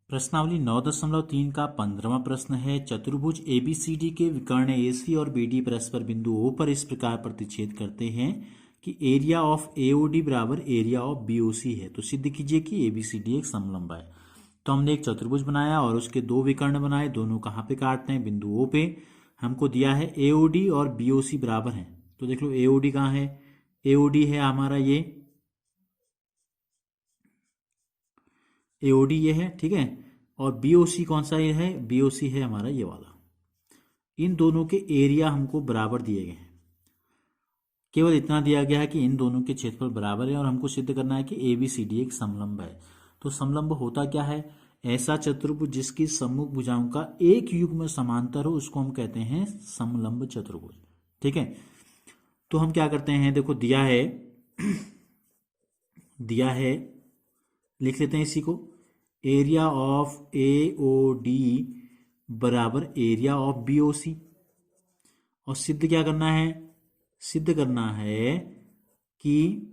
प्रश्नावली 9.3 का 15वां प्रश्न है। चतुर्भुज एबीसीडी के विकर्ण एसी और बीडी परस्पर बिंदु O पर इस प्रकार प्रतिच्छेद करते हैं कि एरिया ऑफ एओडी बराबर एरिया ऑफ बीओसी है। तो सिद्ध कीजिए कि एबीसीडी एक समलंब है। तो हमने एक चतुर्भुज बनाया और उसके दो विकर्ण बनाए, दोनों कहाँ पे काटते हैं? बिंदु O पे। हमको दिया है एओडी और बीओसी बराबर है। तो देख लो एओडी कहाँ है? एओडी है हमारा ये, एओडी ये है, ठीक है। और बीओसी कौन सा ये है? बीओसी है हमारा ये वाला। इन दोनों के एरिया हमको बराबर दिए गए हैं। केवल इतना दिया गया है कि इन दोनों के क्षेत्रफल बराबर है और हमको सिद्ध करना है कि एबीसीडी एक समलंब है। तो समलंब होता क्या है? ऐसा चतुर्भुज जिसकी सम्मुख भुजाओं का एक युग्म समांतर हो उसको हम कहते हैं समलंब चतुर्भुज, ठीक है। तो हम क्या करते हैं, देखो दिया है दिया है, लिख लेते हैं इसी को। एरिया ऑफ एओडी बराबर एरिया ऑफ बीओसी। और सिद्ध क्या करना है? सिद्ध करना है कि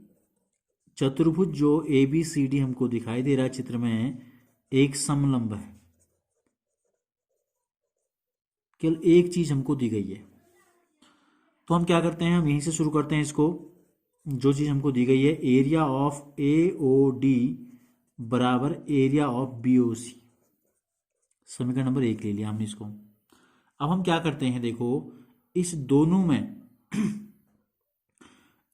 चतुर्भुज जो एबीसीडी हमको दिखाई दे रहा है चित्र में एक समलंब है। केवल एक चीज हमको दी गई है। तो हम क्या करते हैं, हम यहीं से शुरू करते हैं इसको। जो चीज हमको दी गई है एरिया ऑफ एओडी बराबर एरिया ऑफ बीओसी, समीकरण नंबर 1 ले लिया हमने इसको। अब हम क्या करते हैं, देखो इस दोनों में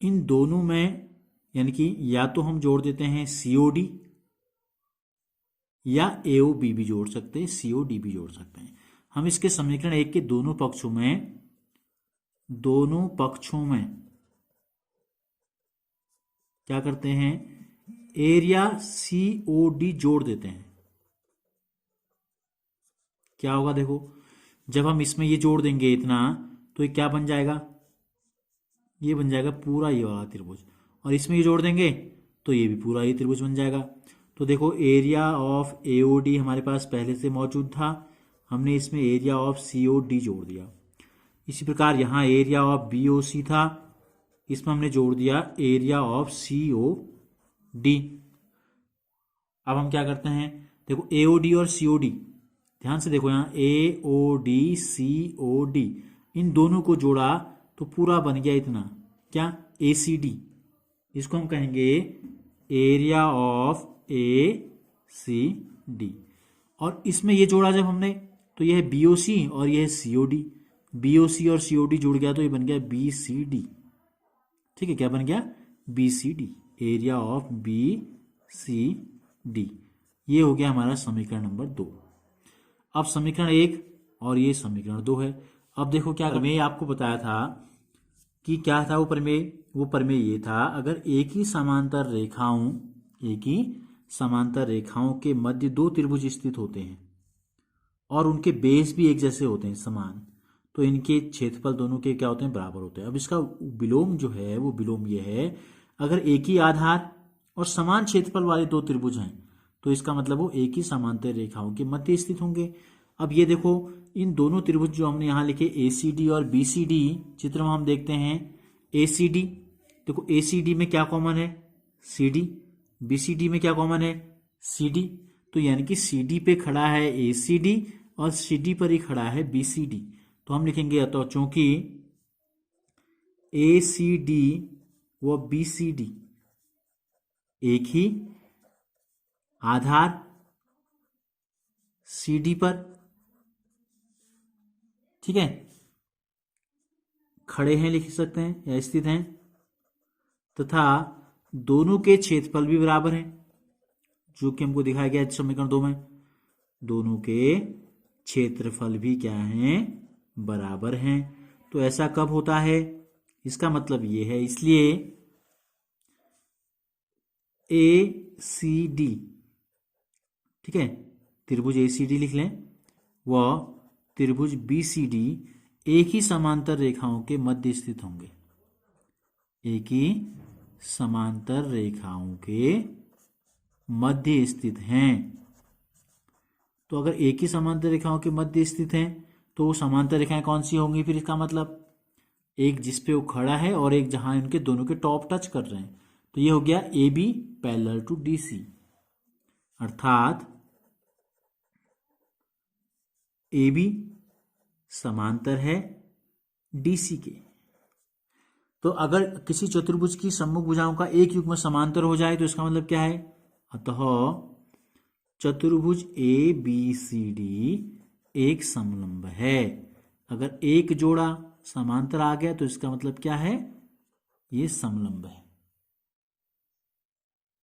इन दोनों में यानी कि या तो हम जोड़ देते हैं सीओडी या एओबी भी जोड़ सकते हैं, सीओडी भी जोड़ सकते हैं। हम इसके समीकरण 1 के दोनों पक्षों में क्या करते हैं, एरिया सीओडी जोड़ देते हैं। क्या होगा देखो, जब हम इसमें ये जोड़ देंगे इतना तो ये क्या बन जाएगा? ये बन जाएगा पूरा ये वाला त्रिभुज। और इसमें ये जोड़ देंगे तो ये भी पूरा ये त्रिभुज बन जाएगा। तो देखो एरिया ऑफ एओडी हमारे पास पहले से मौजूद था, हमने इसमें एरिया ऑफ सीओडी जोड़ दिया। इसी प्रकार यहाँ एरिया ऑफ बीओसी था, इसमें हमने जोड़ दिया एरिया ऑफ सीओडी। अब हम क्या करते हैं, देखो एओडी और सीओडी, ध्यान से देखो यहाँ एओडी सीओडी, इन दोनों को जोड़ा तो पूरा बन गया इतना, क्या? एसीडी। इसको हम कहेंगे एरिया ऑफ एसीडी। और इसमें ये जोड़ा जब हमने तो यह है बीओसी और यह है सीओडी। बीओसी और सीओडी जुड़ गया तो ये बन गया बीसीडी, ठीक है। क्या बन गया? BCD, area of BCD. ये हो गया हमारा समीकरण नंबर 2। अब समीकरण 1 और ये समीकरण 2 है। अब देखो क्या प्रमेय आपको बताया था कि क्या था वो प्रमेय? वो प्रमेय ये था, अगर एक ही समांतर रेखाओं के मध्य दो त्रिभुज स्थित होते हैं और उनके बेस भी एक जैसे होते हैं समान, तो इनके क्षेत्रफल दोनों के क्या होते हैं? बराबर होते हैं। अब इसका विलोम जो है वो विलोम ये है, अगर एक ही आधार और समान क्षेत्रफल वाले दो त्रिभुज हैं तो इसका मतलब वो एक ही समांतर रेखाओं के मध्य स्थित होंगे। अब ये देखो इन दोनों त्रिभुज जो हमने यहाँ लिखे एसीडी और बीसीडी, चित्र में हम देखते हैं एसीडी, देखो एसीडी में क्या कॉमन है? सीडी। बीसीडी में क्या कॉमन है? सीडी। तो यानी कि सीडी पे खड़ा है एसीडी और सीडी पर ही खड़ा है बीसीडी। तो हम लिखेंगे तो चूंकि एसीडी व बीसीडी एक ही आधार सीडी पर, ठीक है, खड़े हैं लिख सकते हैं या स्थित हैं, तथा दोनों के क्षेत्रफल भी बराबर हैं, जो कि हमको दिखाया गया है समीकरण 2 में। दोनों के क्षेत्रफल भी क्या हैं? बराबर हैं। तो ऐसा कब होता है? इसका मतलब ये है, इसलिए ए सी डी, ठीक है, त्रिभुज ए सी डी लिख लें, व त्रिभुज बी सी डी एक ही समांतर रेखाओं के मध्य स्थित होंगे। एक ही समांतर रेखाओं के मध्य स्थित हैं। तो अगर एक ही समांतर रेखाओं के मध्य स्थित हैं तो वो समांतर रेखाएं कौन सी होंगी? फिर इसका मतलब एक जिस पे वो खड़ा है और एक जहां इनके दोनों के टॉप टच कर रहे हैं। तो ये हो गया A B parallel to D C, अर्थात ए बी समांतर है डीसी के। तो अगर किसी चतुर्भुज की सम्मुख भुजाओं का एक युग्म समांतर हो जाए तो इसका मतलब क्या है? अतः चतुर्भुज ए बी सी डी एक समलंब है। अगर एक जोड़ा समांतर आ गया तो इसका मतलब क्या है? ये समलंब है।